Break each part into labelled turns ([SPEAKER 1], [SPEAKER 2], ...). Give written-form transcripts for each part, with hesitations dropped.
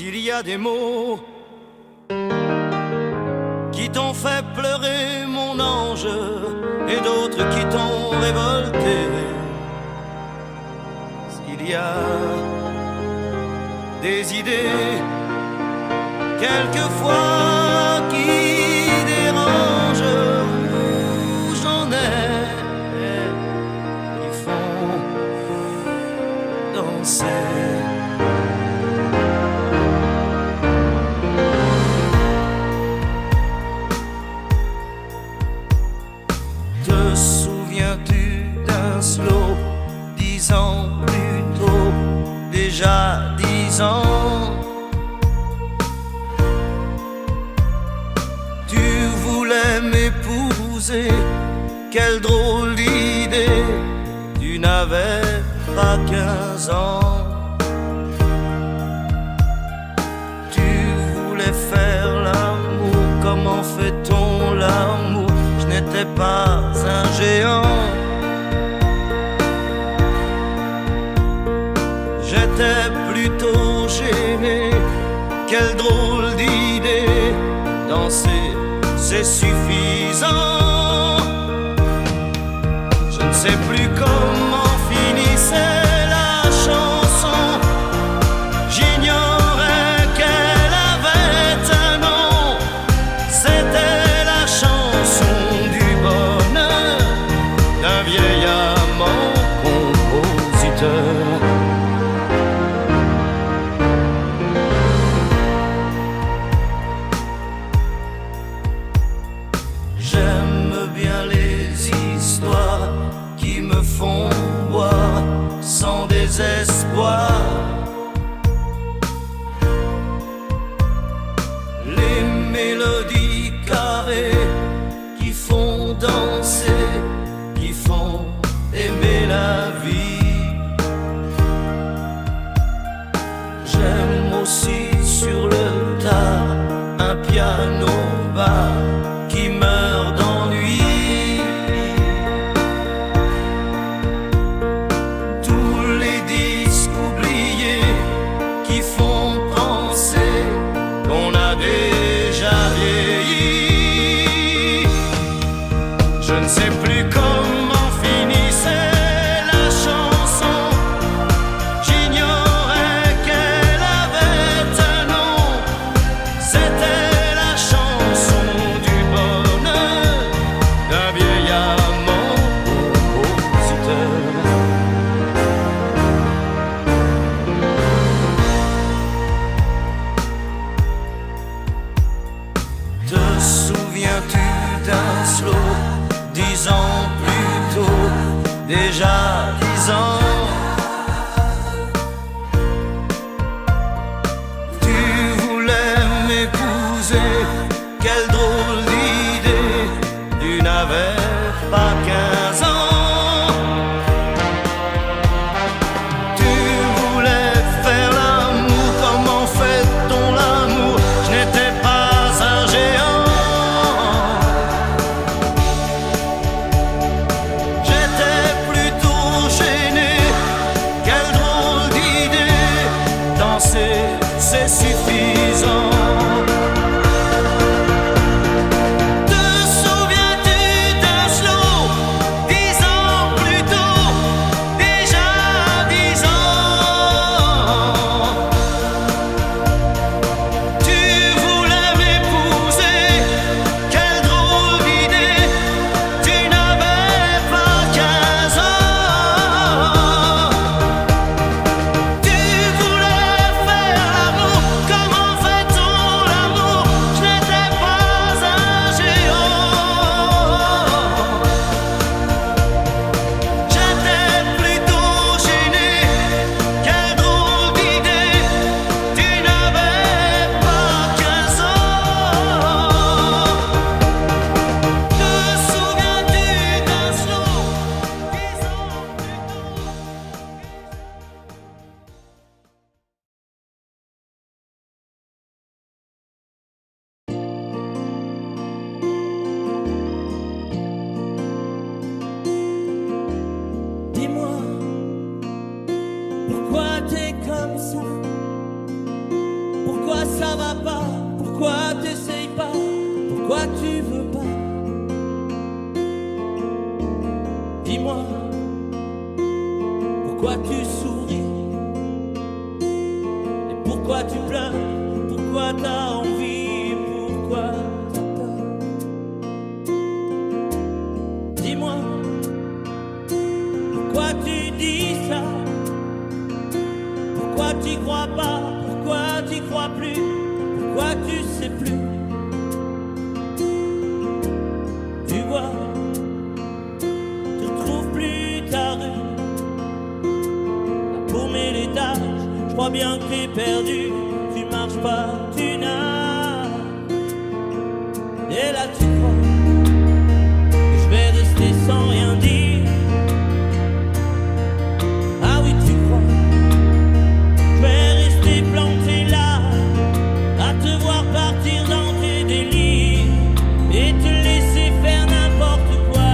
[SPEAKER 1] il y a des mots qui t'ont fait pleurer, mon ange, et d'autres qui t'ont révolté. S'il y a des idées, quelquefois qui dérangent, où j'en ai qui font danser. Te souviens-tu d'un slow 10 ans plus tôt, déjà 10 ans? Tu voulais m'épouser, quelle drôle d'idée, tu n'avais pas 15 ans. Tu voulais faire l'amour, comment fait-on l'amour? Je n'étais pas un géant. J'étais plutôt gêné, quelle drôle d'idée, danser c'est suffisant. Je ne sais plus comment finissait la chanson, j'ignorais qu'elle avait un nom. C'était la chanson du bonheur d'un vieil amant compositeur. J'aime bien les histoires qui me font boire sans désespoir. Les mélodies carrées qui font danser, qui font aimer la vie. J'aime aussi sur le tard un piano bar qui meurt d'ennui. Tous les disques oubliés qui font penser qu'on a déjà vieilli. Je ne sais plus comment finissait la chanson, j'ignorais qu'elle avait un nom. C'était la chanson du bonheur d'un vieil amant compositeur. Te souviens-tu d'un slow 10 ans plus tôt, déjà 10 ans? Tu voulais m'épouser, quelle drôle d'idée, tu n'avais pas 15 ans. Tu voulais faire l'amour, comment fait-on l'amour? Je n'étais pas un géant. J'étais plutôt gêné, quelle drôle d'idée, danser c'est suffisant. ça va pas? Pourquoi t'essayes pas? Pourquoi tu veux pas? Dis-moi, pourquoi tu souris? Et pourquoi tu pleures? Pourquoi t'as envie? Pourquoi t'as peur? Dis-moi, pourquoi tu dis ça? Pourquoi tu crois pas? Pourquoi tu crois plus? Pourquoi tu sais plus? Tu vois, tu retrouves plus ta rue. La paumée l'étage, je crois bien que t'es perdu. Tu marches pas, tu nages. Et là tu crois que je vais rester sans rien dire. Ah oui tu crois, je vais rester planté là, à te voir partir dans tes délires et te laisser faire n'importe quoi.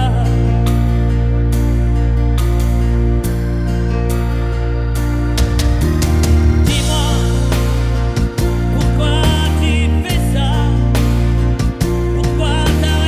[SPEAKER 1] Dis-moi, pourquoi tu fais ça? Pourquoi t'arrêtes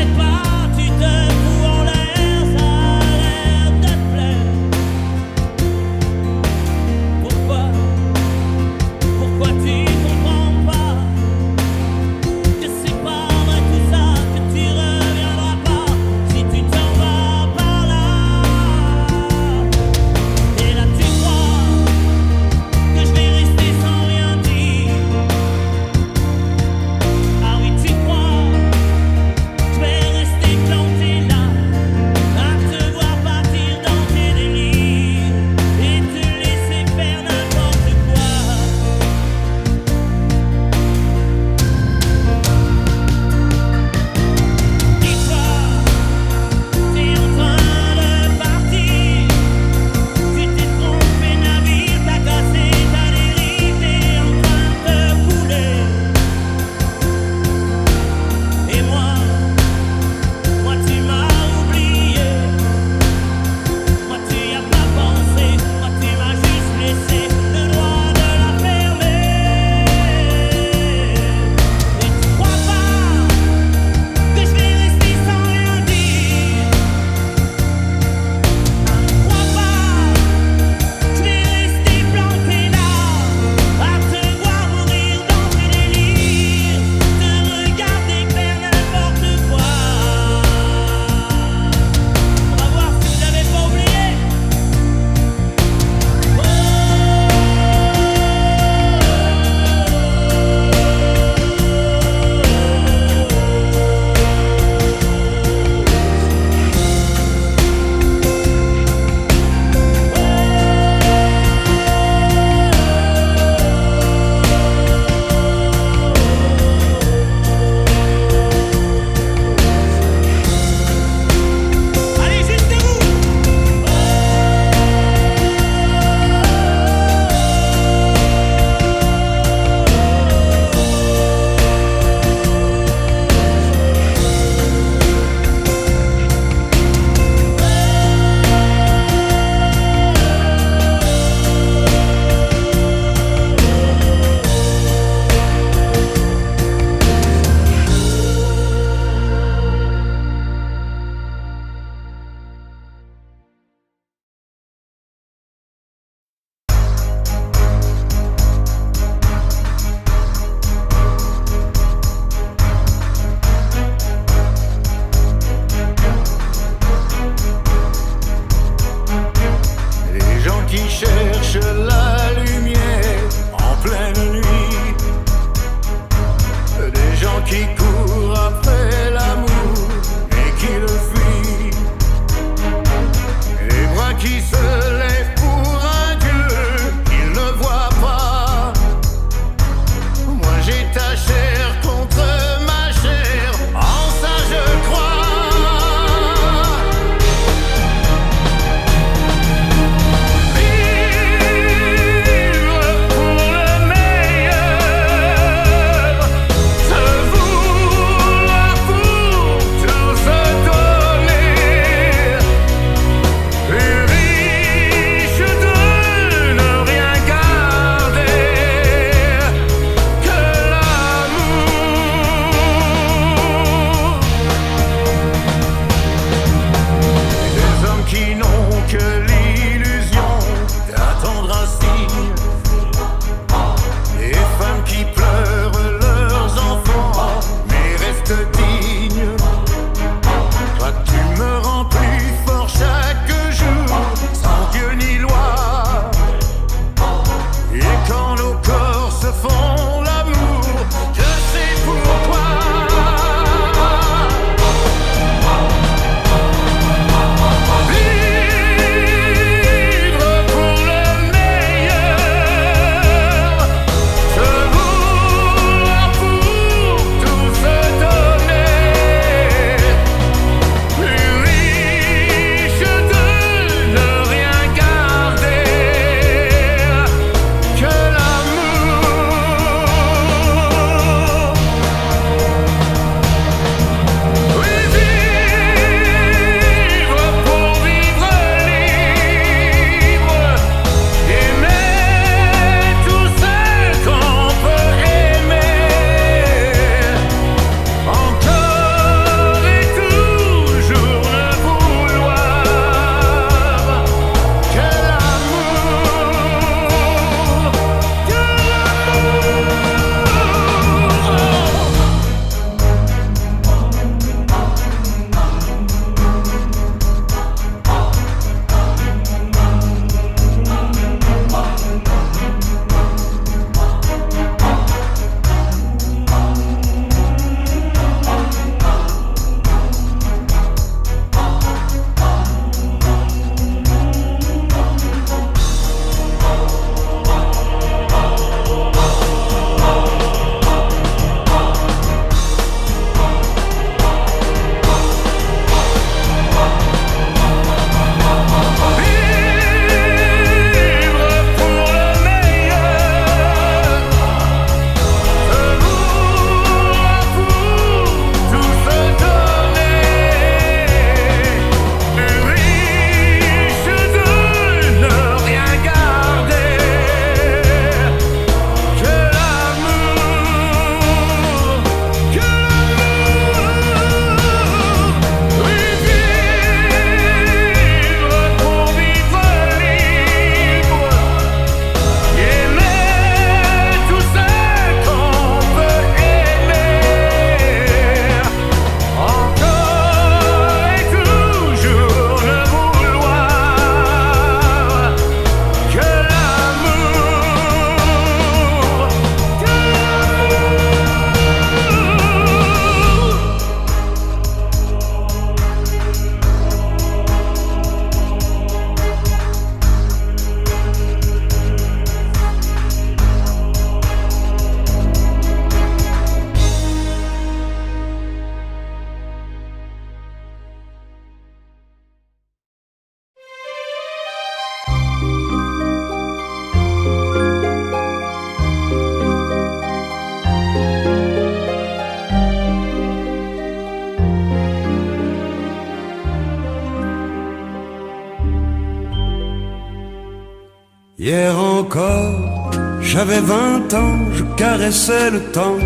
[SPEAKER 2] Hier encore, j'avais 20 ans, je caressais le temps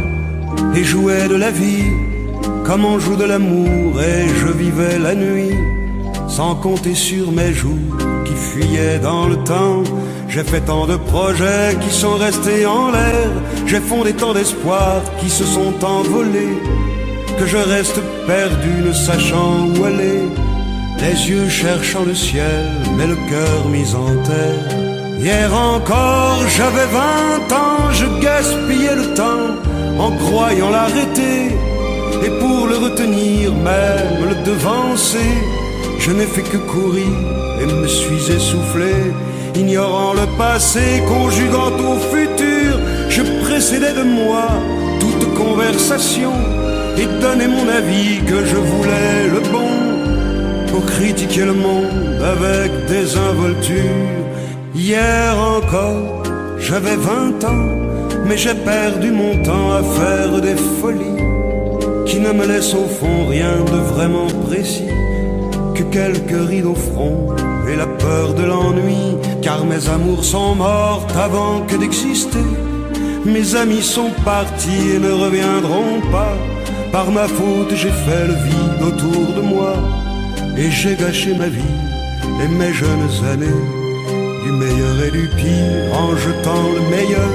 [SPEAKER 2] et jouais de la vie comme on joue de l'amour, et je vivais la nuit sans compter sur mes jours qui fuyaient dans le temps. J'ai fait tant de projets qui sont restés en l'air, j'ai fondé tant d'espoirs qui se sont envolés, que je reste perdu ne sachant où aller, les yeux cherchant le ciel mais le cœur mis en terre. Hier encore j'avais 20 ans, je gaspillais le temps en croyant l'arrêter, et pour le retenir, même le devancer, je n'ai fait que courir et me suis essoufflé. Ignorant le passé, conjuguant au futur, je précédais de moi toute conversation et donnais mon avis que je voulais le bon, pour critiquer le monde avec désinvolture. Hier encore, j'avais 20 ans, mais j'ai perdu mon temps à faire des folies qui ne me laissent au fond rien de vraiment précis, que quelques rides au front et la peur de l'ennui, car mes amours sont mortes avant que d'exister. Mes amis sont partis et ne reviendront pas. Par ma faute j'ai fait le vide autour de moi, et j'ai gâché ma vie et mes jeunes années, du meilleur et du pire en jetant le meilleur.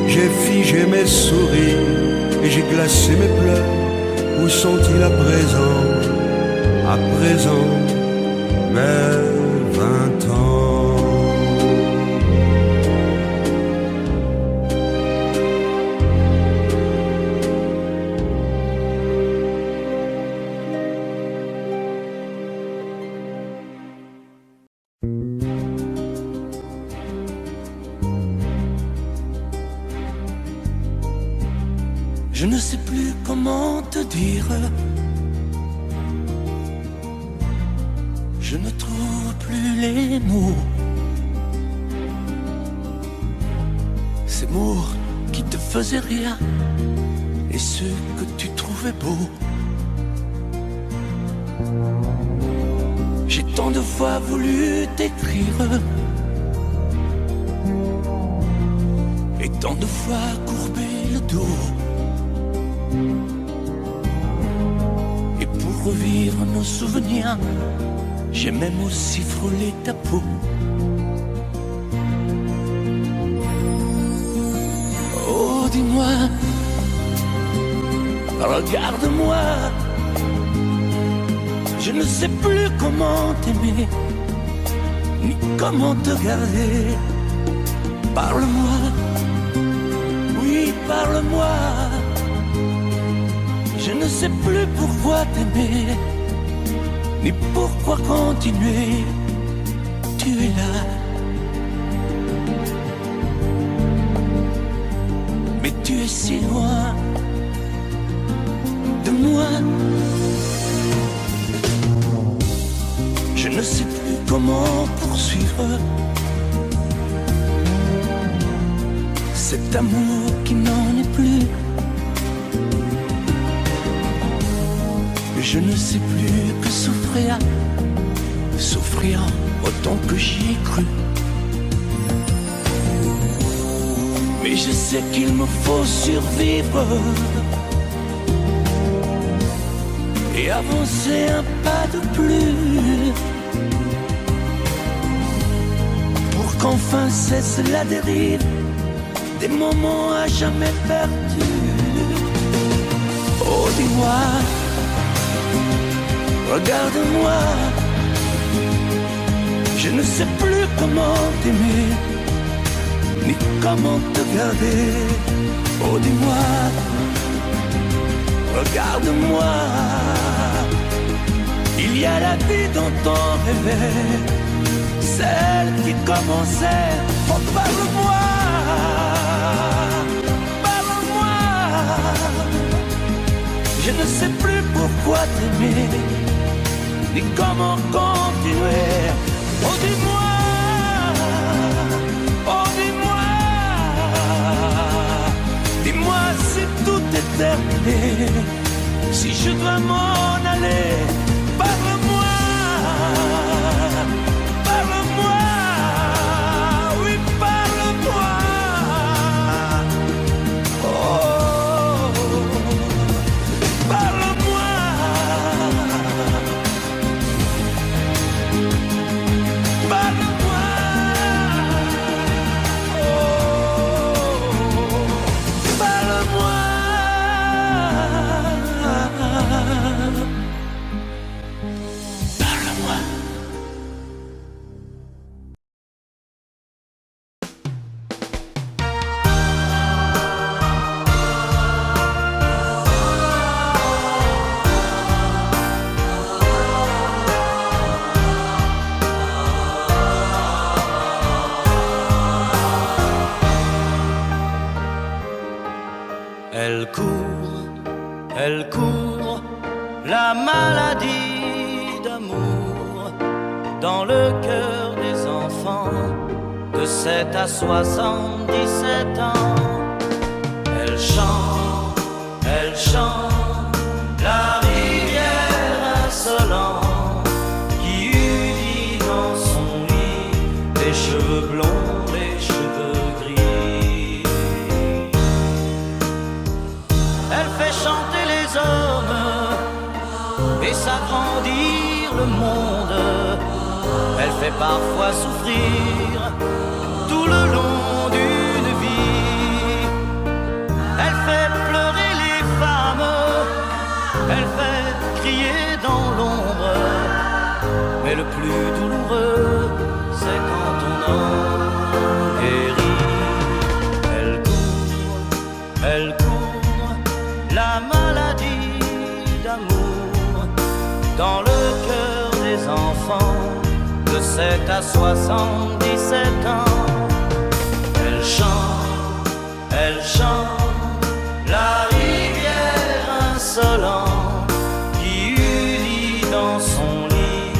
[SPEAKER 2] J'ai figé mes sourires et j'ai glacé mes pleurs. Où sont-ils à présent, mes 20 ans?
[SPEAKER 3] Je ne sais plus comment te dire, je ne trouve plus les mots, ces mots qui te faisaient rire et ceux que tu trouvais beaux. J'ai tant de fois voulu t'écrire et tant de fois courbé le dos, et pour revivre nos souvenirs, j'ai même aussi frôlé ta peau. Oh, dis-moi, regarde-moi, je ne sais plus comment t'aimer, ni comment te garder. Parle-moi, oui, parle-moi. Je ne sais plus pourquoi t'aimer, ni pourquoi continuer. Tu es là, mais tu es si loin de moi. Je ne sais plus comment poursuivre cet amour qui n'en est plus. Je ne sais plus que souffrir, souffrir autant que j'y ai cru. Mais je sais qu'il me faut survivre et avancer un pas de plus, pour qu'enfin cesse la dérive des moments à jamais perdus. Oh, dis-moi, regarde-moi, je ne sais plus comment t'aimer, ni comment te garder. Oh, dis-moi, regarde-moi, il y a la vie dont on rêvait, celle qui commençait. Oh, parle-moi, parle-moi, je ne sais plus pourquoi t'aimer, ni comment continuer. Oh, dis-moi, oh, dis-moi, dis-moi si tout est terminé, si je dois m'en aller. Parle-moi, parle-moi, oui, parle-moi.
[SPEAKER 1] la maladie d'amour dans le cœur des enfants de 7 à 77 ans. Elle chante, la rivière insolente qui unit dans son lit les cheveux blonds, les cheveux gris. Elle fait chanter les hommes et s'agrandir le monde. Elle fait parfois souffrir tout le long d'une vie. Elle fait pleurer les femmes, elle fait crier dans l'ombre. Mais le plus douloureux, c'est quand on en guérit. Elle court, la maladie d'amour dans le cœur des enfants de 7 à 77 ans. Elle chante, la rivière insolente qui unit dans son lit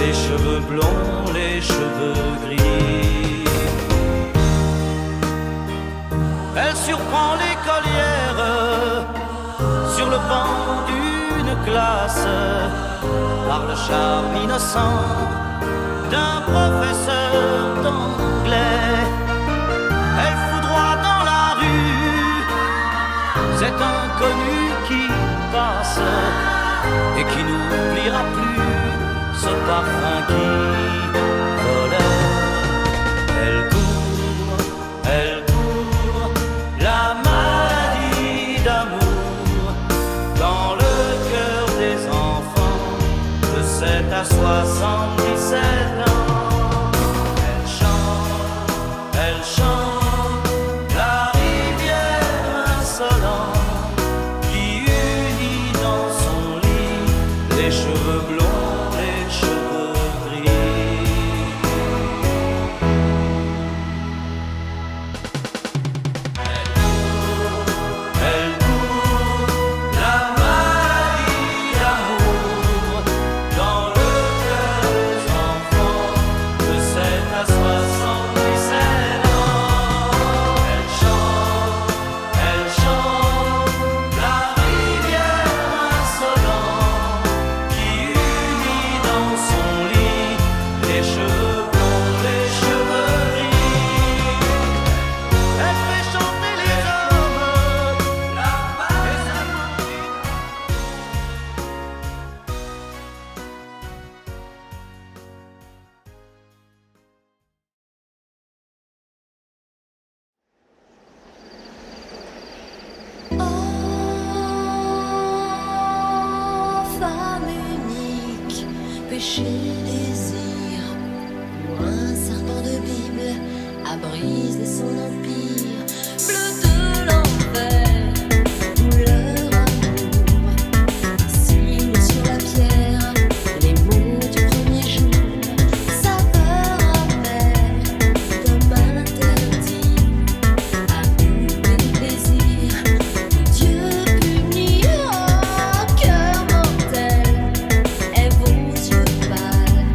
[SPEAKER 1] les cheveux blonds, les cheveux gris. Elle surprend l'écolière sur le banc d'une classe par le charme innocent d'un professeur d'anglais. Elle foudroie dans la rue cet inconnu qui passe et qui n'oubliera plus ce parfum qui volait. Elle court, la maladie d'amour dans le cœur des enfants de 7 à 77 ans. Elle chante, la rivière insolente qui unit dans son lit les cheveux blonds, les cheveux gris. Elle court, la maladie d'amour dans le cœur des enfants de 7 à 77 ans. Elle chante, la rivière insolente qui unit dans son lit les cheveux blonds, les cheveux gris. Elle fait chanter les hommes, la maladie.
[SPEAKER 4] Oh, femme unique, péché, désir, ou un serpent de Bible a brisé son empire. Bleu de l'enfer, douleur, amour, signe sur la pierre, les mots du premier jour, saveur amère d'un mal interdit, amour et plaisir. Dieu punit un cœur mortel, et vos yeux pâles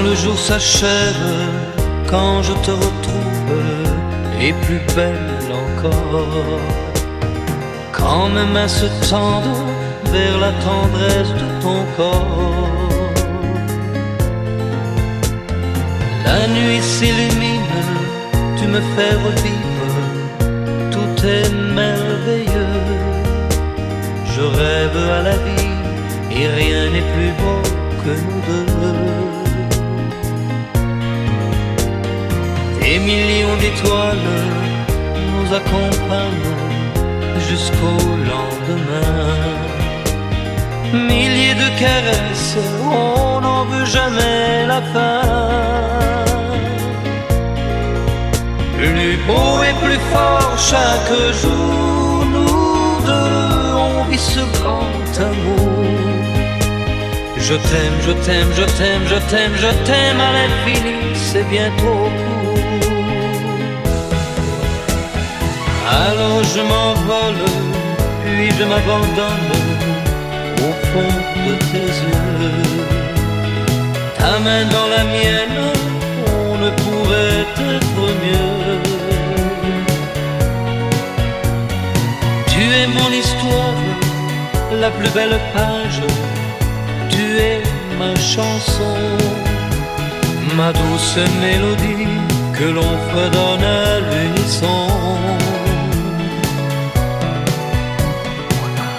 [SPEAKER 3] le jour s'achève, quand je te retrouve, et plus belle encore, quand mes mains se tendent vers la tendresse de ton corps. La nuit s'illumine, tu me fais revivre, tout est merveilleux. Je rêve à la vie et rien n'est plus beau que nous deux. Des millions d'étoiles nous accompagnent jusqu'au lendemain. Milliers de caresses, on n'en veut jamais la fin. Plus beau et plus fort chaque jour, nous deux, on vit ce grand amour. Je t'aime, je t'aime, je t'aime, je t'aime, je t'aime à l'infini, c'est bien trop court. Alors je m'envole, puis je m'abandonne au fond de tes yeux. Ta main dans la mienne, on ne pourrait être mieux. Tu es mon histoire, la plus belle page. Tu es ma chanson, ma douce mélodie que l'on fredonne à l'unisson.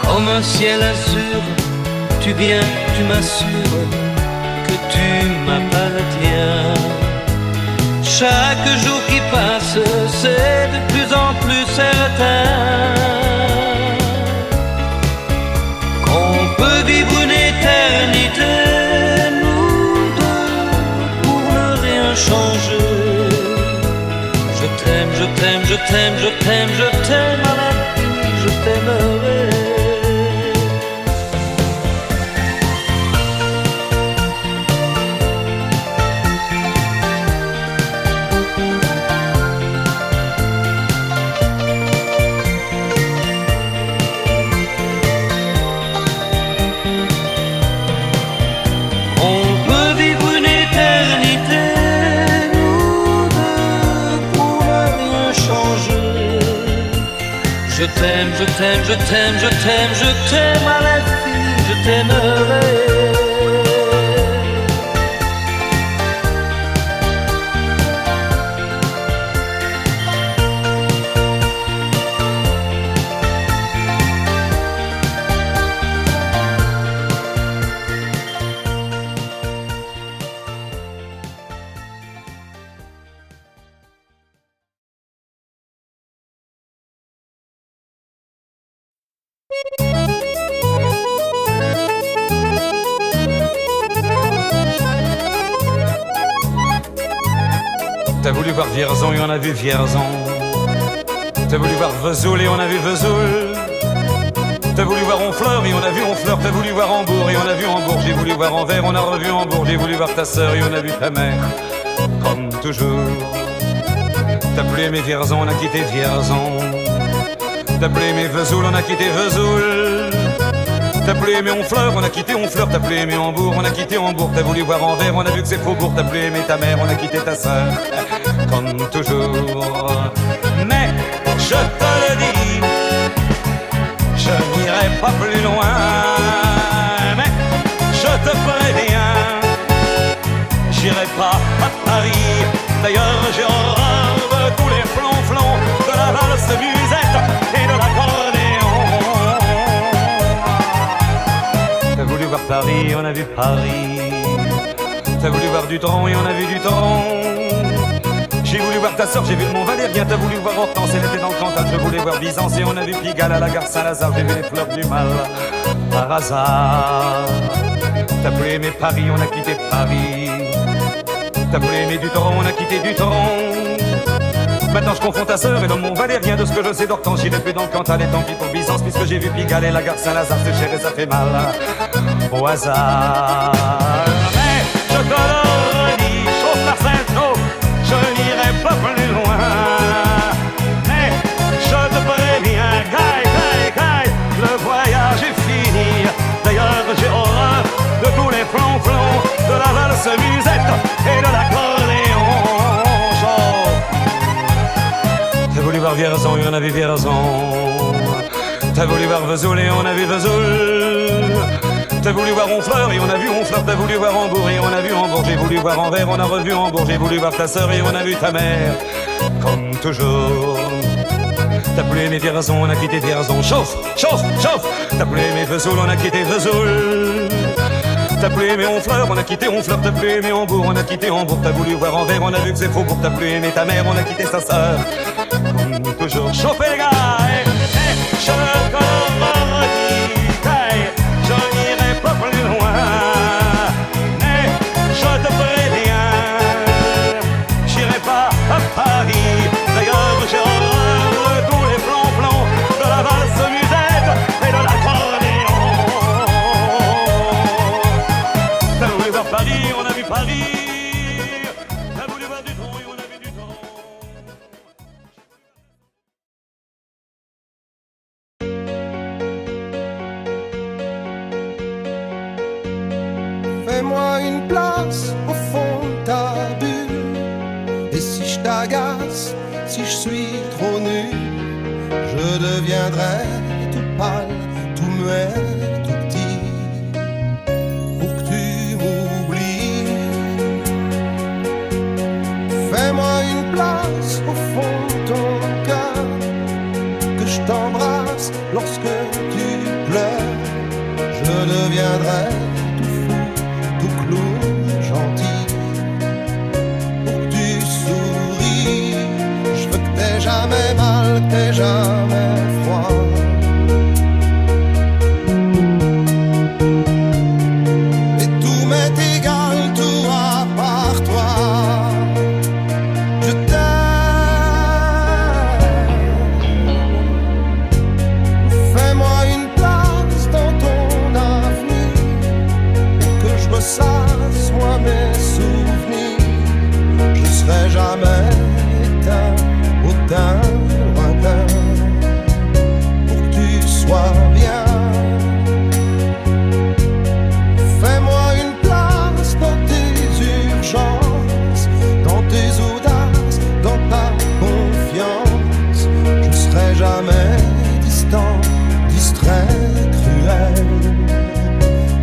[SPEAKER 3] Comme un ciel azur, tu viens, tu m'assures que tu m'appartiens. Chaque jour qui passe, c'est de plus en plus certain qu'on peut vivre une éternité, nous deux, pour ne rien changer. Je t'aime, je t'aime, je t'aime, je t'aime, je t'aime à l'infini, je t'aimerai. Je t'aime, je t'aime, je t'aime, je t'aime, je t'aime à l'infini, je t'aimerai.
[SPEAKER 5] T'as voulu voir Vierzon et on a vu Vierzon. T'as voulu voir Vesoul et on a vu Vesoul. T'as voulu voir Honfleur et on a vu Honfleur. T'as voulu voir Hambourg et on a vu Hambourg. J'ai voulu voir Anvers, on a revu Hambourg. J'ai voulu voir ta sœur et on a vu ta mère. Comme toujours. T'as plus aimé Vierzon, on a quitté Vierzon. T'as plus aimé Vesoul, on a quitté Vesoul. T'as plus aimé Honfleur, on a quitté Honfleur. T'as plus aimé Hambourg, on a quitté Hambourg. T'as voulu voir Anvers, on a vu que c'est Faubourg. T'as plus aimé ta mère, on a quitté ta sœur. Comme toujours. Mais je te le dis, je n'irai pas plus loin. Mais je te préviens, j'irai pas à Paris. D'ailleurs j'ai horreur de tous les flonflons, de la valse musette et de l'accordéon. T'as voulu voir Paris, on a vu Paris. T'as voulu voir Dutron et on a vu Dutron. J'ai voulu voir ta sœur, j'ai vu le Mont Valérien. T'as voulu voir Hortense, elle était dans le Cantal. Je voulais voir Byzance et on a vu Pigalle à la gare Saint-Lazare. J'ai vu les fleurs du mal par hasard. T'as plus aimé Paris, on a quitté Paris. T'as plus aimé Dutron, on a quitté Dutron. Maintenant je confonds ta sœur et le Mont Valérien. De ce que je sais d'Hortense, j'irai plus dans le Cantal. Et tant pis pour Byzance, puisque j'ai vu Pigalle et la gare Saint-Lazare. C'est cher et ça fait mal au hasard. Mais je te le redis, chauffe la Sainte-Eau, je n'irai pas plus loin. Mais je te préviens, caille, caille, caille, le voyage est fini. D'ailleurs j'ai horreur de tous les flonflons, de la valse musette on a vu Vierzon. T'as voulu voir Vesoul et on a vu Vesoul. T'as voulu voir Honfleur et on a vu Honfleur. T'as voulu voir Hambourg et on a vu Hambourg. J'ai voulu voir Anvers, on a revu Hambourg. J'ai voulu voir ta sœur et on a vu ta mère. Comme toujours. T'as voulu aimer Vierzon, on a quitté Vierzon. Chauffe, chauffe, chauffe. T'as voulu aimer Vesoul, on a quitté Vesoul. T'as voulu aimer Honfleur, on a quitté Honfleur. T'as voulu aimer Hambourg, on a quitté Hambourg. T'as voulu voir Anvers, on a vu que c'est faux. T'as voulu aimer ta mère, on a quitté sa sœur. Comme toujours. Chauffez les gars, je je n'irai pas plus loin. Mais je te préviens, j'irai pas à Paris. D'ailleurs, j'ai horreur de tous les plans-plans de la valse musette et de l'accordéon. T'as voulu voir Paris, on a vu Paris. T'as voulu voir du tronc et on a vu du tronc.
[SPEAKER 6] Fais-moi une place au fond de ta bulle. Et si je t'agace, si je suis trop nul, je deviendrai tout pâle, tout muet, tout petit, pour que tu m'oublies. Fais-moi une place au fond de ton cœur, que je t'embrasse lorsque tu pleures. Je deviendrai tout clown gentil, pour que tu souris. Je veux que t'aies jamais mal, que t'aies jamais froid. Et tout m'est égal, tout à part toi. Je t'aime. Fais-moi une place dans ton avenir, que je ressasse moi mes souvenirs. Je serai jamais éteint, autant lointain, pour que tu sois bien. Fais-moi une place dans tes urgences, dans tes audaces, dans ta confiance. Je serai jamais distant, distrait, cruel,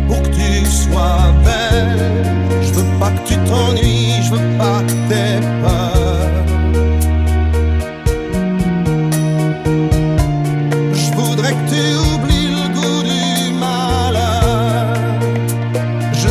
[SPEAKER 6] pour que tu sois belle. Je veux pas que tu t'ennuies, je veux pas que t'aies peur. Je voudrais que tu oublies le goût du malheur. Je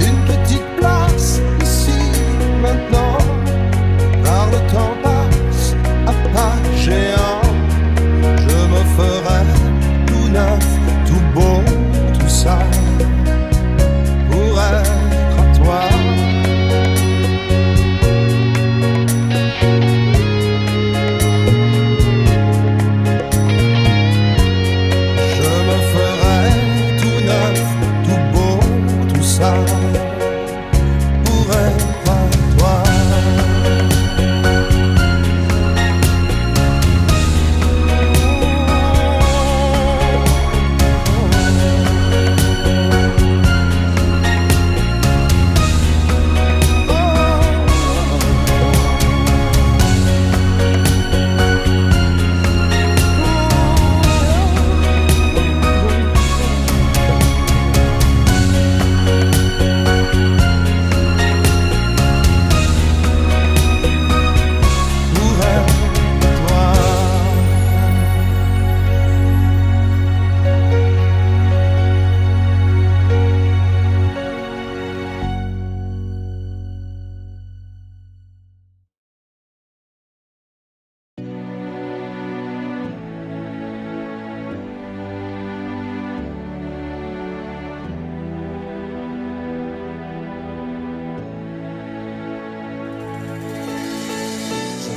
[SPEAKER 6] une petite place ici maintenant, car le temps passe à pas géant. Je me ferai tout neuf, tout beau, tout ça, pour être à toi. Je me ferai tout neuf, tout beau, tout ça, pour être à toi. Pour être à toi.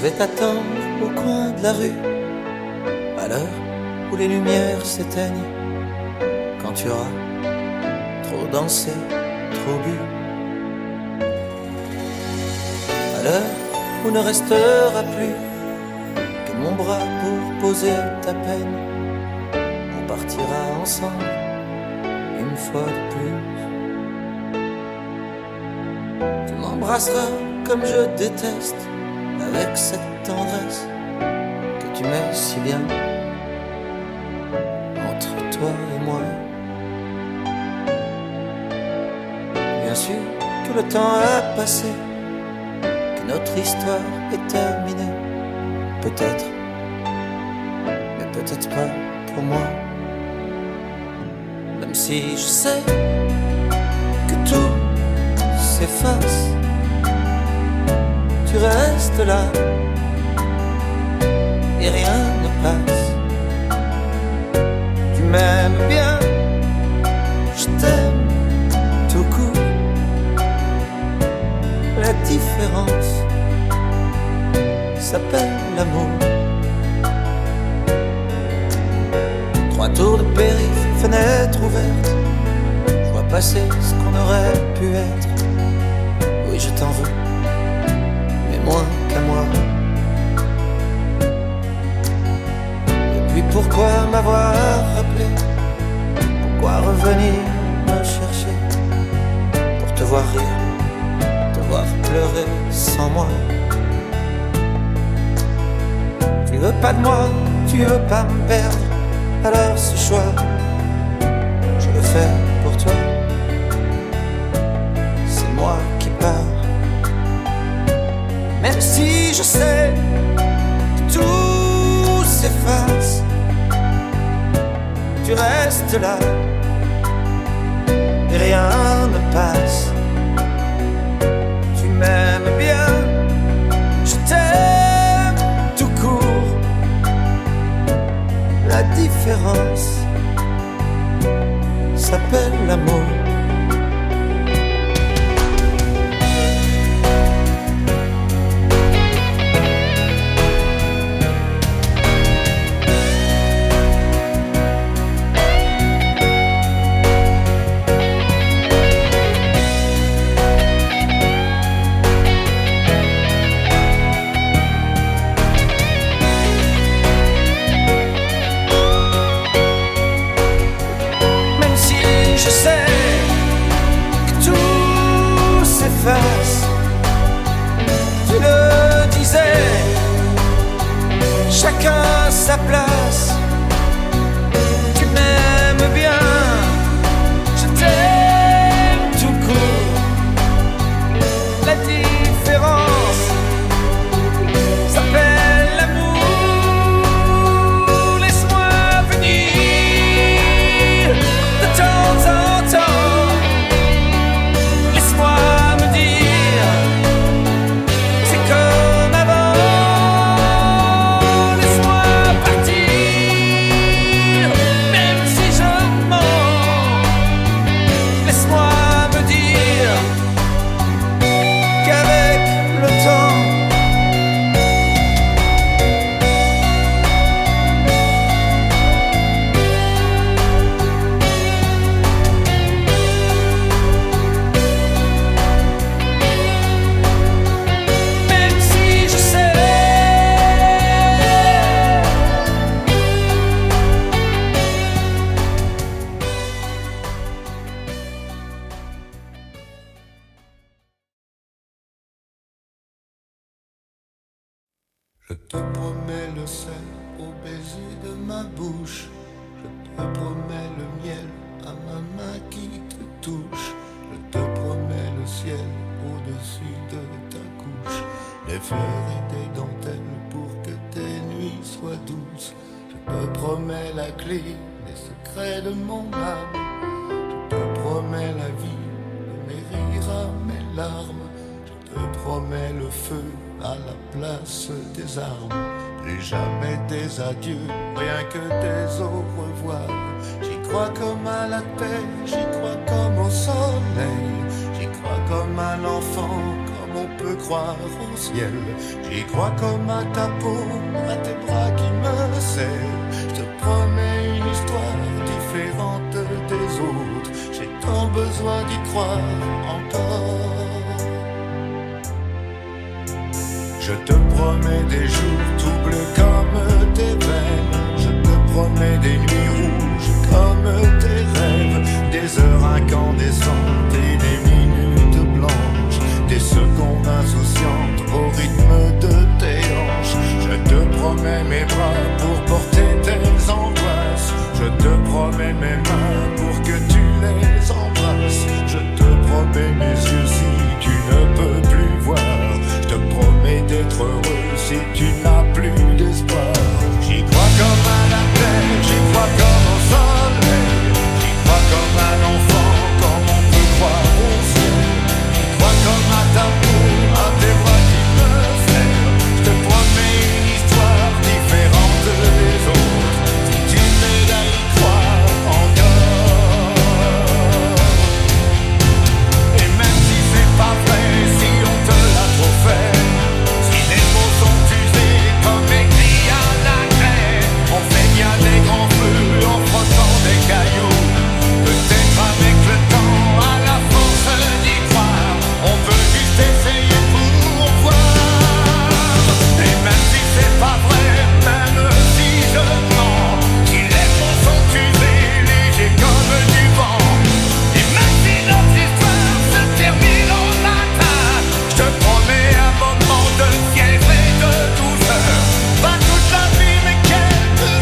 [SPEAKER 7] Je vais t'attendre au coin de la rue, à l'heure où les lumières s'éteignent, quand tu auras trop dansé, trop bu, l'heure où ne restera plus que mon bras pour poser ta peine, on partira ensemble une fois de plus. Tu m'embrasseras comme je déteste, avec cette tendresse que tu mets si bien entre toi et moi. Bien sûr que le temps a passé, que notre histoire est terminée. Peut-être, mais peut-être pas pour moi. Même si je sais que tout s'efface, tu restes là et rien ne passe. Tu m'aimes bien, je t'aime tout court. La différence s'appelle l'amour. 3 tours de périph', fenêtre ouverte, je vois passer ce qu'on aurait pu être. Oui, je t'en veux, mais moins qu'à moi. Et puis pourquoi m'avoir rappelé? Pourquoi revenir me chercher? Pour te voir rire, te voir pleurer sans moi. Tu veux pas de moi, tu veux pas me perdre. Alors ce choix, je le fais pour toi. C'est moi qui pars. Même si je sais que tout s'efface, tu restes là et rien ne passe. Tu m'aimes bien, je t'aime tout court. La différence s'appelle l'amour. Tu le disais, chacun sa place. Tu m'aimes bien, je t'aime tout court. La différence s'appelle l'amour. Laisse-moi venir de temps en temps. Laisse-moi
[SPEAKER 6] Je te promets le sel au baiser de ma bouche. Je te promets le miel à ma main qui te touche. Je te promets le ciel au-dessus de ta couche. Des fleurs et des dentelles pour que tes nuits soient douces. Je te promets la clé des secrets de mon âme. Je te promets la vie de mes rires à mes larmes. Je te promets le feu à la place des armes. J'ai jamais des adieux, rien que des au revoir. J'y crois comme à la terre, j'y crois comme au soleil. J'y crois comme un enfant, comme on peut croire au ciel. J'y crois comme à ta peau, à tes bras qui me serrent. Je te promets une histoire différente des autres. J'ai tant besoin d'y croire encore. Je te promets des jours tout bleus comme tes veines. Je te promets des nuits rouges comme tes rêves. Des heures incandescentes et des minutes blanches. Des secondes insouciantes au rythme de tes hanches. Je te promets mes bras pour porter tes angoisses. Je te promets mes mains pour que tu les embrasses. Je te promets mes yeux si tu ne peux plus voir. Je te promets d'être heureux si tu n'as plus d'espoir. J'y crois comme à la terre, j'y crois comme au soleil. J'y crois comme un enfant, comme on peut croire au ciel. J'y crois comme à ta peau, à tes bras qui me serrent. Je te promets une histoire différente des autres. Si tu m'aides à y croire encore. Et même si c'est pas vrai, si on te l'a trop fait, si les mots sont usés comme écrit à la craie, on fait bien des grands feux en frottant des cailloux. Peut-être avec le temps, à la force d'y croire, on peut juste essayer pour voir. Et même si c'est pas vrai, même si je mens, si les mots sont usés, légers comme du vent, et même si notre histoire se termine au matin, je te promets un moment de fièvre et de douceur. Pas toute la vie mais quelques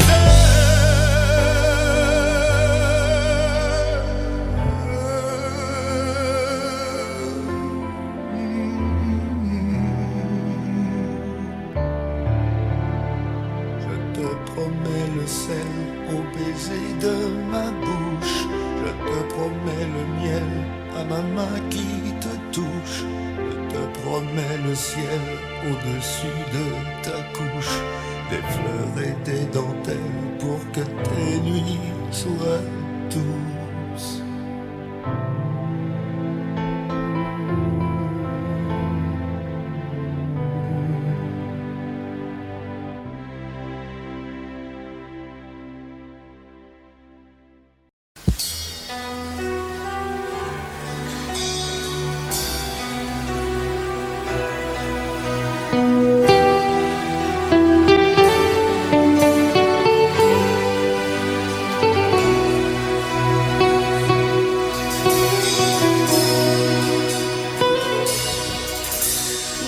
[SPEAKER 6] Je te promets le sel au baiser de ma bouche. Je te promets le miel à ma main qui te touche. Je te promets le ciel au-dessus de ta couche. Des fleurs et des dentelles pour que tes nuits soient douces.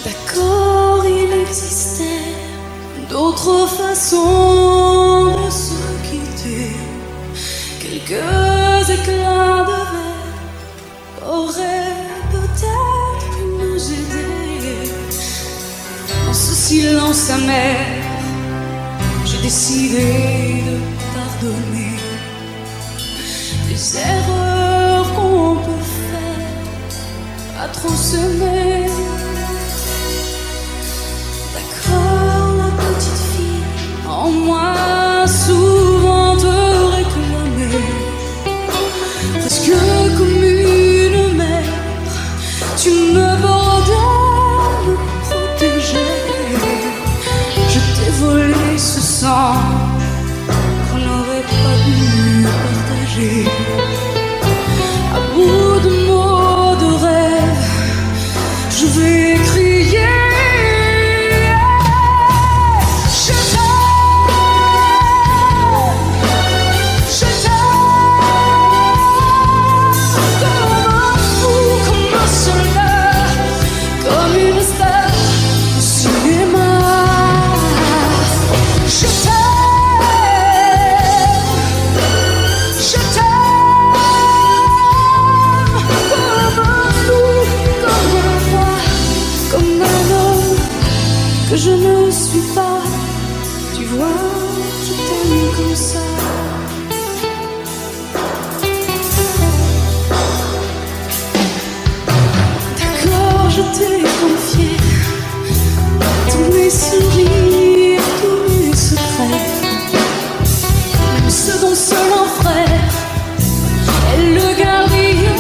[SPEAKER 4] D'accord, il existait d'autres façons de se quitter. Quelques éclats de verre auraient peut-être pu nous aider. Dans ce silence amer, j'ai décidé de pardonner des erreurs qu'on peut faire à trop s'aimer. D'accord, la petite fille en moi souvent te réclamait, presque comme une mère, tu me bordais, me protégeais. Je t'ai volé ce sang qu'on n'aurait pas dû partager. À bout de mots, de rêves, je vais crier. Que je ne suis pas, tu vois, je t'aime comme ça. D'accord, je t'ai confié tous mes souvenirs, tous mes secrets, même ceux dont seul un frère est le gardien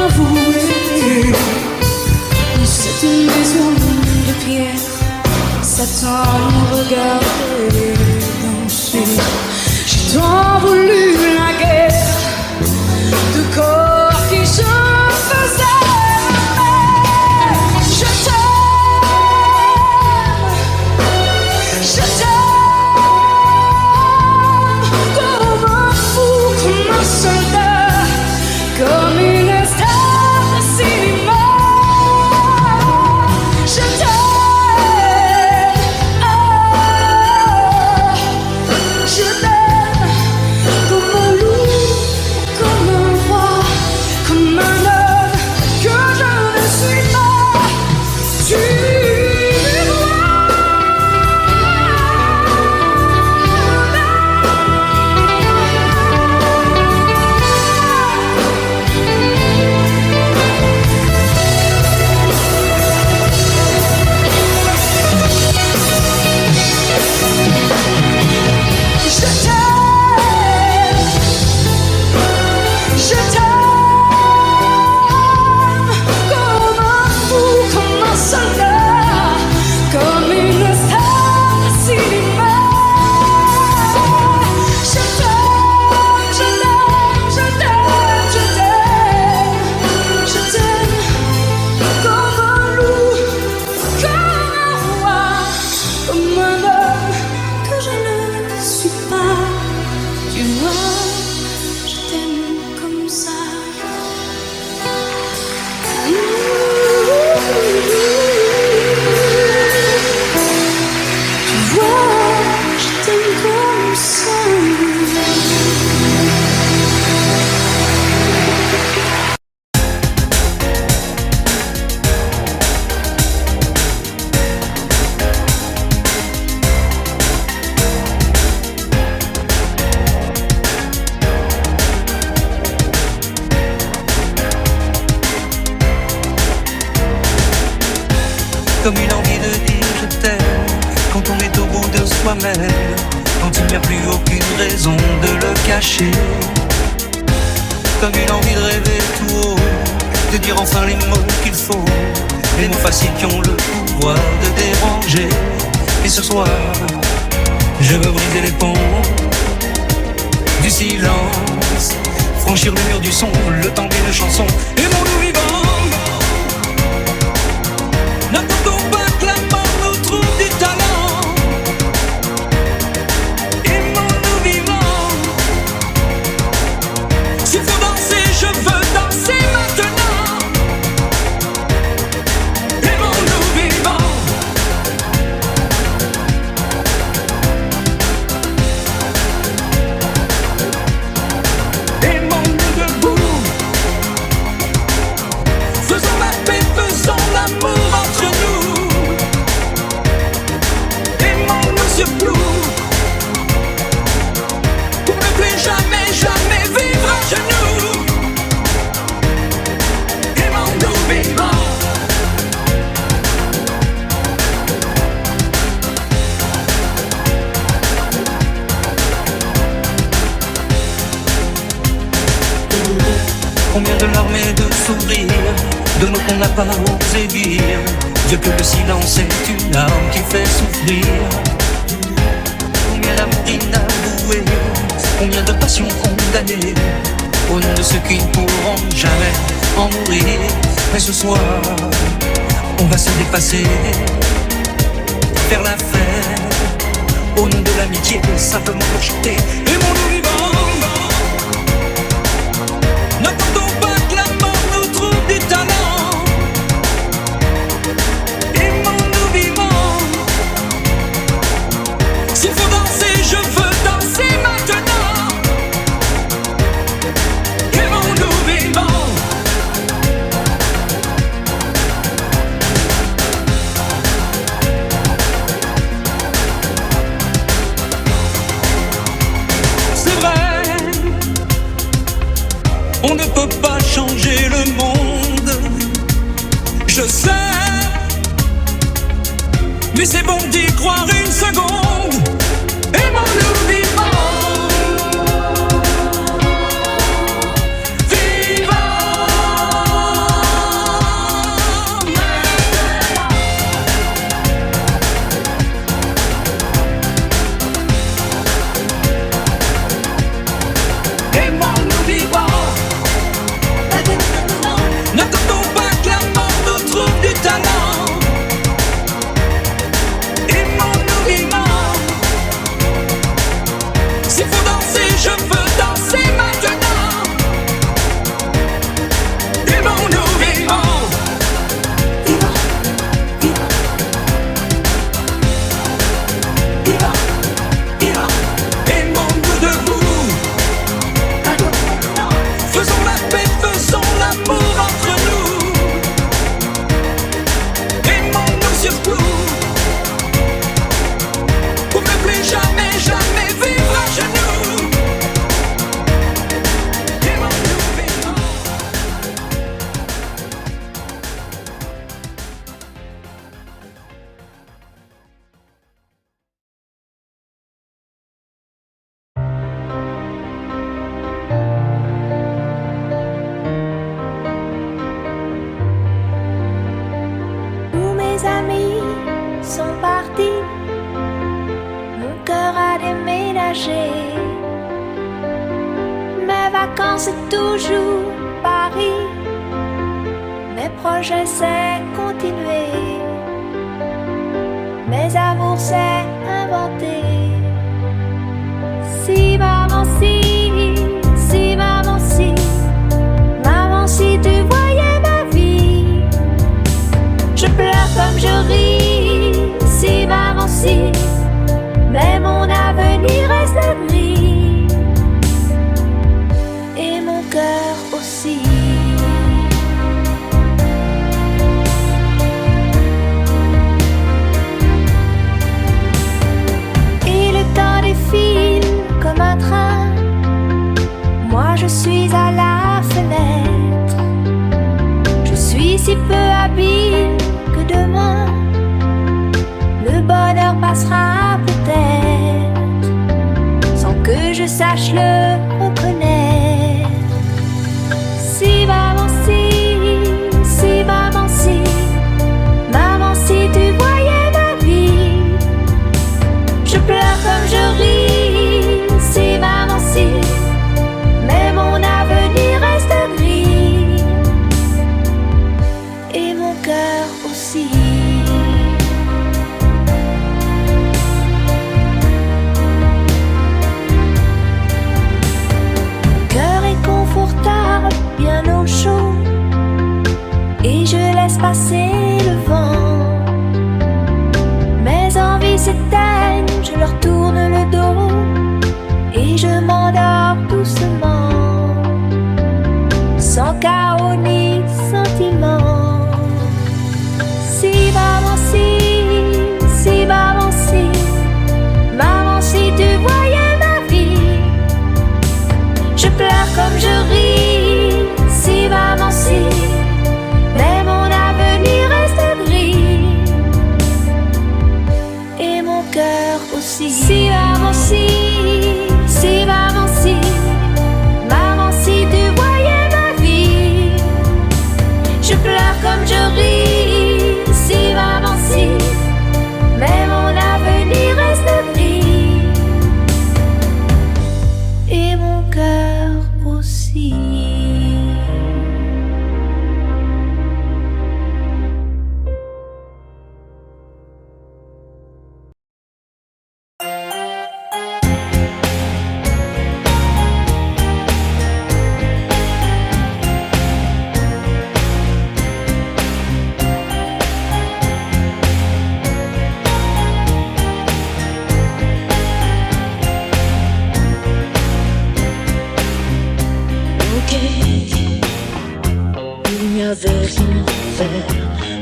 [SPEAKER 4] avoué. C'est une maison de pierre, Satan nous regardait danser. J'ai tant voulu la guerre de corps qui se faisaient. Je t'aime,
[SPEAKER 3] soi-même quand il n'y a plus aucune raison de le cacher. Comme une envie de rêver tout haut, de dire enfin les mots qu'il faut, les mots faciles qui ont le pouvoir de déranger. Et ce soir, je veux briser les ponts du silence, franchir le mur du son, le temps d'une chanson. Aimons-nous vivants, n'attendons pas que la mort nous trouve du talent. Aimons-nous vivants, s'il faut danser, je veux danser maintenant. Aimons-nous vivants. Aimons-nous debout, faisons la paix, faisons l'amour entre nous. Aimons-nous surtout, pour ne plus jamais, jamais vivre à genoux. Aimons-nous vivants. Combien de larmes et de sourires, de mots qu'on n'a pas osé dire. Dieu que le silence est une larme qui fait souffrir. Combien d'amour inavoué, combien de passions condamnées, au nom de ceux qui ne pourront jamais en mourir. Mais ce soir, on va se dépasser, faire la fête, au nom de l'amitié, simplement pour chanter. Aimons-nous vivants. N'attendons pas que la mort nous trouve du talent. Aimons-nous vivants, s'il faut danser, je veux danser maintenant. Aimons-nous vivants. C'est vrai, on ne peut pas changer le monde, je sais, mais c'est bon d'y croire une seconde. Aimons-nous vivants, aimons-nous vivants. N'attendons pas que la mort nous trouve du talent. Aimons-nous vivants, s'il faut danser, je veux danser maintenant. Aimons-nous vivants. Aimons-nous debout, faisons la paix, faisons l'amour entre nous. Aimons-nous surtout, pour ne plus jamais, jamais vivre à genoux. Aimons-nous vivants.
[SPEAKER 4] Tous mes amis sont partis, mon cœur a déménagé. Mes vacances c'est toujours Paris, mes projets c'est continuer, mes amours c'est inventer. Si maman si tu voyais ma vie, je pleure comme je ris. Si maman si, mais mon avenir reste gris, et mon cœur aussi. Et le temps défile comme un train, moi je suis à la fenêtre. Je suis si peu habile que demain le bonheur passera ainsi, mais mon avenir reste gris et mon cœur aussi.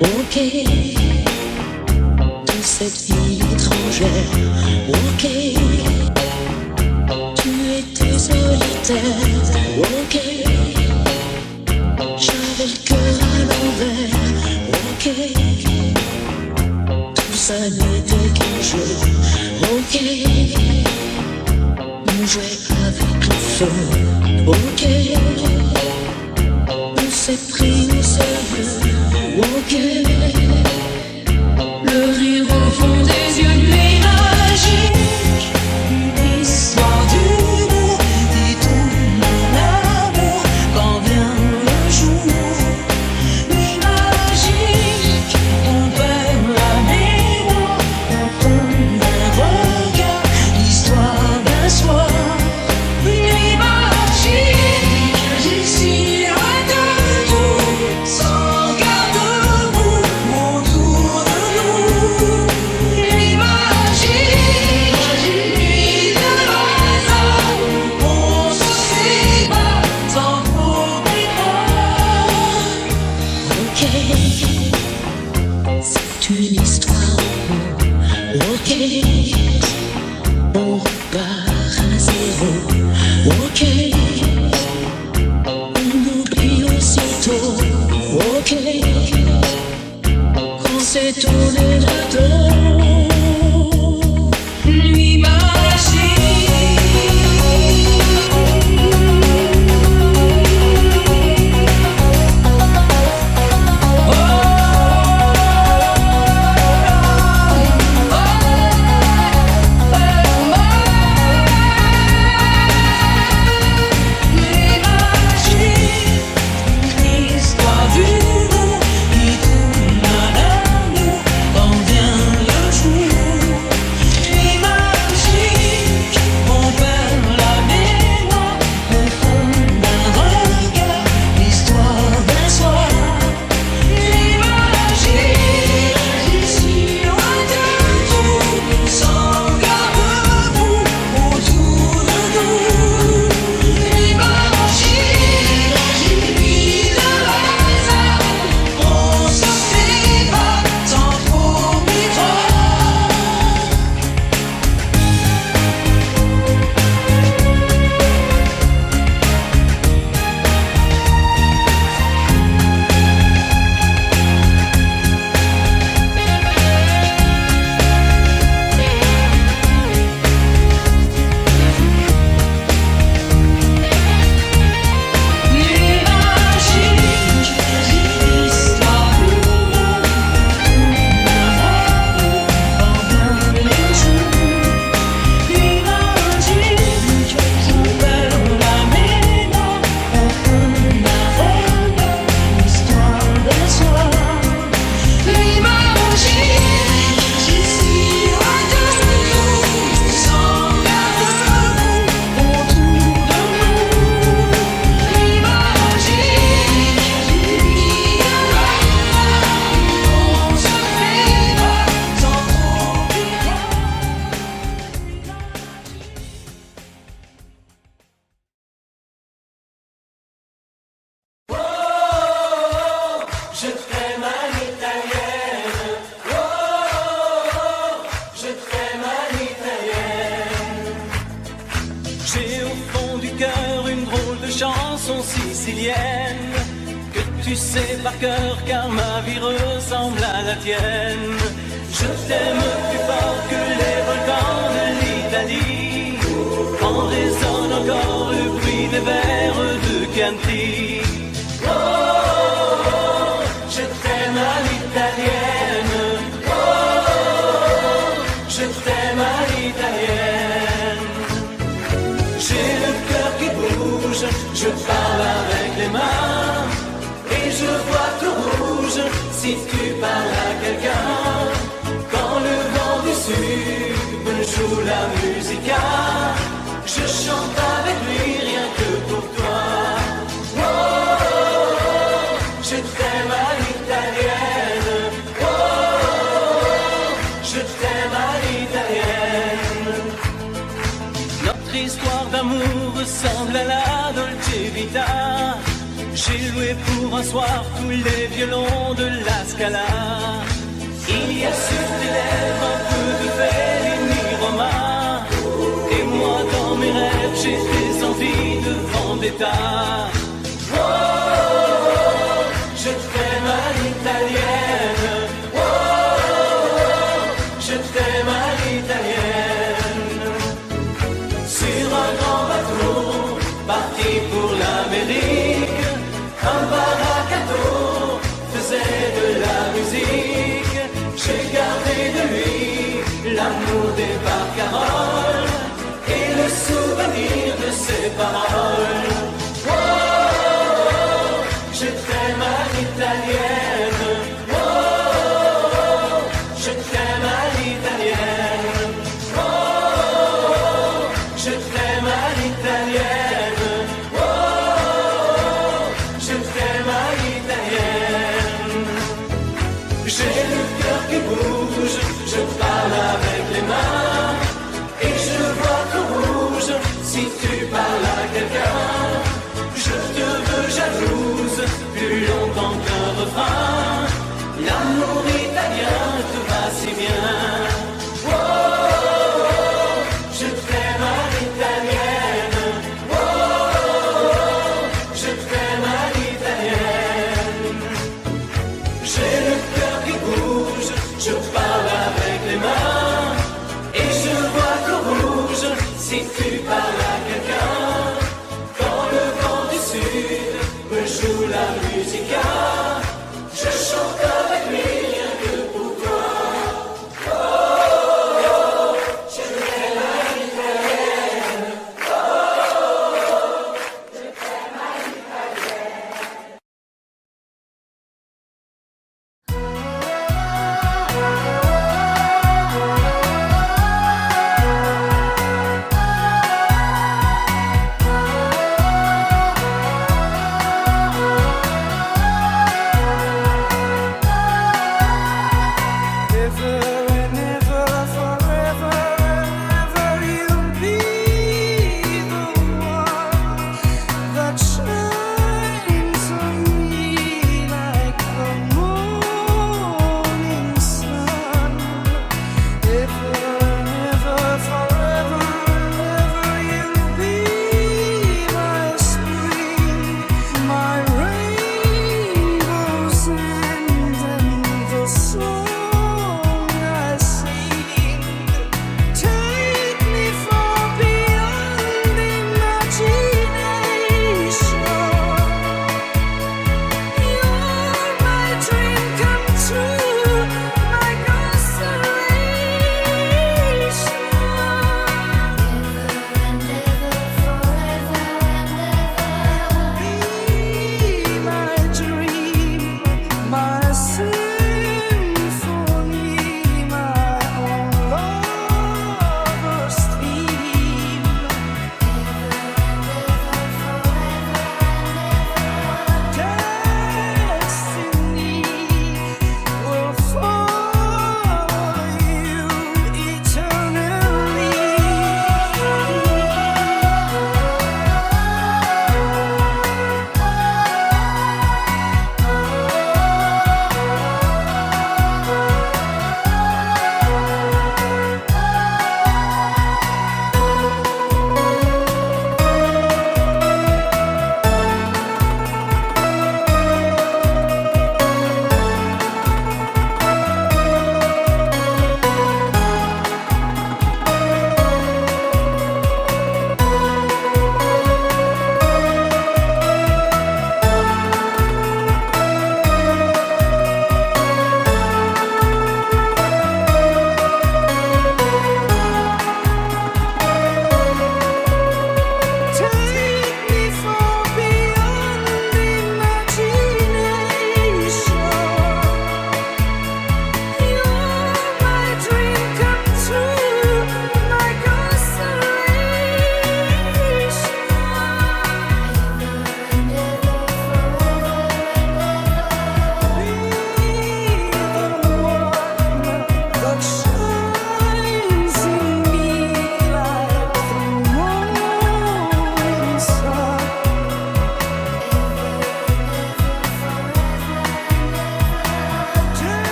[SPEAKER 8] Ok, dans cette ville étrangère. Ok, tu étais solitaire. Ok, j'avais le cœur à l'envers. Ok, tout ça n'était qu'un jeu. Ok, on jouait avec le feu. Ok, on s'est pris au sérieux. Ok, le rire au fond des yeux, nuit magique, une histoire d'humour et tout mon amour quand vient le jour. Nuit magique, on perd la mémoire, on tombe un regard, l'histoire d'un soir. Nuit magique, ici loin de tout, sans garde-boue autour de nous. Nuit magique, nuit de hasard, on se sépare sans problème. Ok, c'est une histoire. Ok, on repart à zéro. Ok, on oublie aussitôt. Ok, quand c'est tourné le dos. Nuit histoire d'humour qui tourne à l'amour quand vient le jour. Nuit magique, on perd la mémoire au fond d'un regard, l'histoire d'un soir. Nuit magique, ici loin de tout, sans garde-boue autour de nous. Nuit magique, nuit de hasard, on se sépare sans trop Nuit magique, histoire d'humour, quand vient le jour. Nuit magique, on perd la mémoire au fond d'un regard, l'histoire d'un soir. Nuit magique, ici loin de nous, sans garde-boue autour de nous. Nuit magique, nuit de hasard, on se sépare sans trop
[SPEAKER 1] Je t'aime à l'italienne. Oh, je t'aime à l'italienne. J'ai au fond du cœur une drôle de chanson sicilienne que tu sais par cœur car ma vie ressemble à la tienne. Je t'aime plus fort que les volcans de l'Italie. En résonne encore le bruit des vers de Chianti. Oh, je t'aime à l'italienne. Oh,
[SPEAKER 3] joue la musica, je chante avec lui rien que pour toi. Oh, je t'aime à l'italienne. Oh, je t'aime à l'italienne. Notre histoire d'amour ressemble à la Dolce Vita. J'ai loué pour un soir tous les violons de la Scala. Il y a sur tes lèvres un peu de Fellini Roma. Et moi dans mes rêves j'ai des envies de vendetta. Oh, je t'aime à l'italienne. Oh, je t'aime à l'italienne. Sur un grand bateau, parti pour l'Amérique, un baracato faisait de la musique. J'ai gardé de lui l'amour des barcaroles et le souvenir de ses paroles. Oh, je t'aime à l'italienne. Oh, je t'aime à l'italienne. Oh, je t'aime à l'italienne. Oh, je t'aime à l'italienne. J'ai le cœur qui bouge, je parle avec les mains et je vois tout rouge si tu parles à quelqu'un. Je te veux jalouse plus longtemps qu'un refrain. L'amour italien te va si bien. Oh, je t'aime à l'italienne. Oh, je t'aime à l'italienne. J'ai le cœur qui bouge, je parle avec les mains et je vois tout rouge si tu parles à quelqu'un. Quand le vent du sud me joue la musica, je chante avec lui rien que pour toi. Oh, je t'aime à l'italienne. Oh, je t'aime à l'italienne.
[SPEAKER 4] My rainbows and the song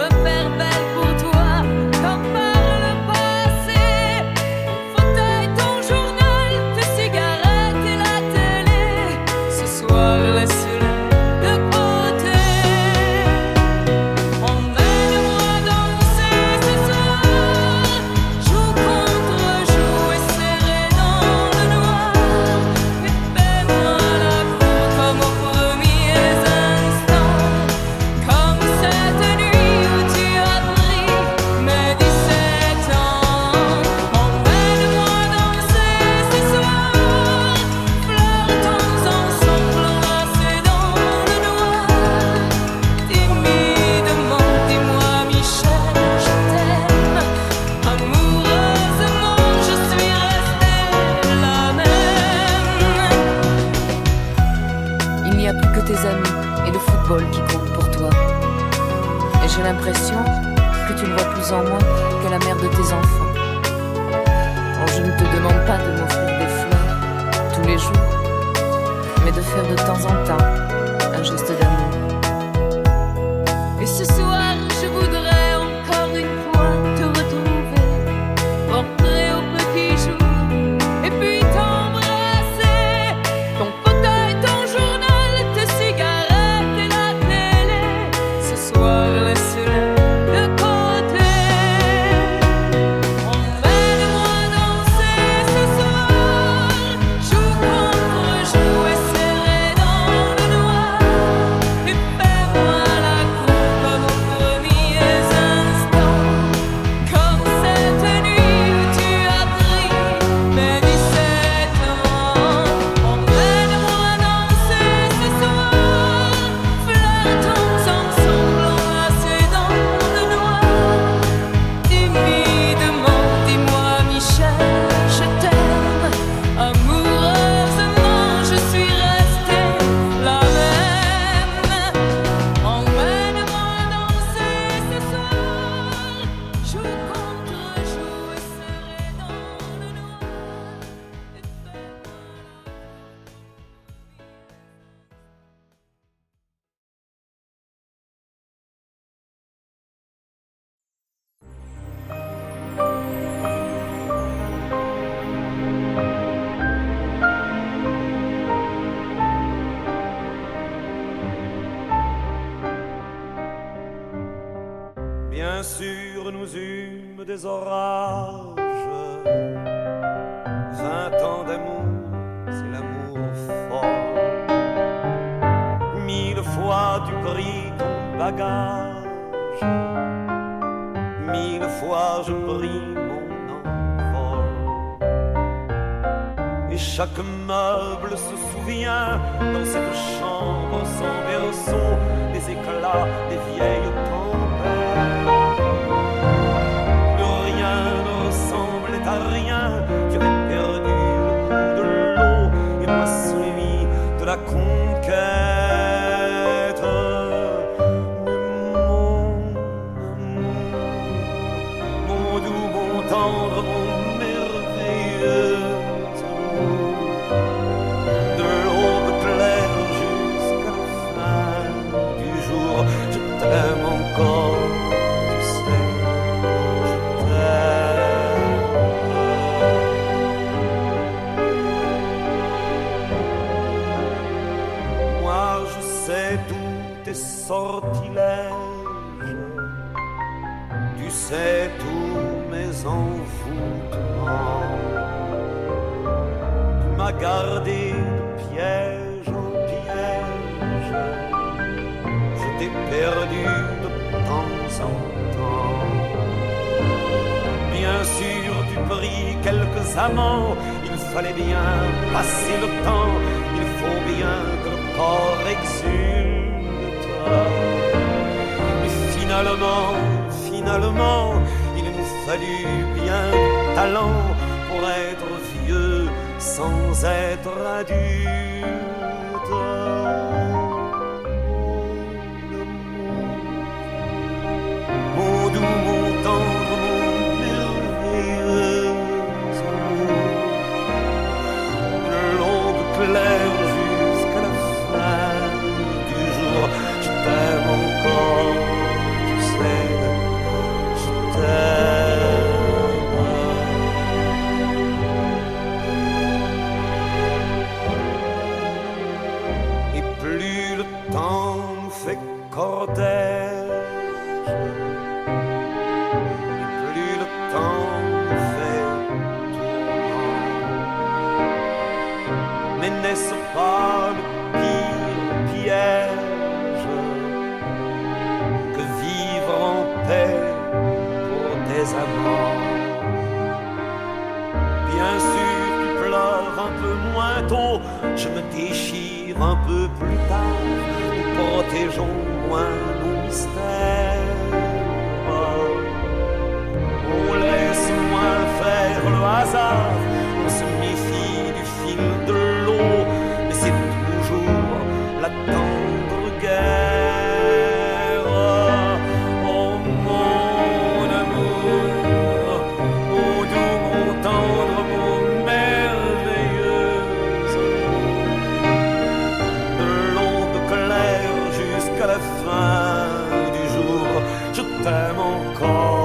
[SPEAKER 4] refaire belle pour toi, comme par le passé. Ton fauteuil, ton journal, tes cigarettes et la télé. Ce soir, laisse-les de côté. Emmène-moi danser ce soir, joue contre joue et serré dans le noir. Et fais-moi la cour comme aux premiers instants, comme cette nuit où tu as pris mes 17 ans. Emmène-moi danser ce soir, flirtons ensemble enlacés dans le noir. Timidement, dis-moi Michel, je t'aime. Amoureusement, je suis restée la même. Il n'y a plus que tes amis et le football qui comptent pour toi. Et j'ai l'impression que tu ne vois plus en moi que la mère de tes enfants. Oh, je ne te demande pas de m'offrir des fleurs tous les jours, mais de faire de temps en temps un geste d'amour. Et ce soir, je voudrais encore une fois te retrouver, rentrer au petit jour, et puis t'embrasser. Ton fauteuil, ton journal, tes cigarettes et la télé. Ce soir, laisse-les de côté. Emmène-moi danser ce soir, joue contre joue et serré dans le noir. Et fais-moi la cour comme aux premiers instants, comme cette nuit où tu as pris mes 17 ans. Emmène-moi danser ce soir, flirtons ensemble enlacés dans le noir. Timidement, dis-moi Michel, je t'aime. Amoureusement, je suis restée la même. Emmène-moi danser ce soir, joue contre joue et serré dans le noir. Et fais-moi
[SPEAKER 2] Bien sûr, nous eûmes des orages. 20 ans d'amour, c'est l'amour fort. 1000 fois tu pris ton bagage. 1000 fois je pris mon envol. Et chaque meuble se souvient dans cette chambre sans berceau des éclats des vieilles tempêtes. Plus rien ne ressemblait à rien. Tu avais perdu le coup de l'eau et moi celui de la conquête. Mais mon amour, mon doux, mon tendre, mon merveilleux amour, de l'aube claire jusqu'à la fin du jour, je t'aime encore, tu sais, je t'aime. Moi je sais tous tes sortilèges, tu sais tous mes envoûtements. Tu m'as gardé de piège en piège, je t'ai perdu de temps en temps. Bien sûr tu pris quelques amants, il fallait bien passer le temps, il faut bien que le corps exulte. Mais finalement, il nous fallut bien du talent pour être vieux sans être adulte. Mon doux, mon tendre, mon merveilleux amour, de l'aube claire jusqu'à la fin du jour, je t'aime encore, tu sais. des amants. Bien sûr, tu pleures un peu moins tôt, je me déchire un peu plus tard. Nous protégeons moins nos mystères. On laisse moins faire le hasard, on se méfie du fil de l'eau, mais c'est toujours la tendre guerre. Oh mon amour, mon doux, mon tendre, mon merveilleux amour, de l'aube claire jusqu'à la fin du jour, je t'aime encore.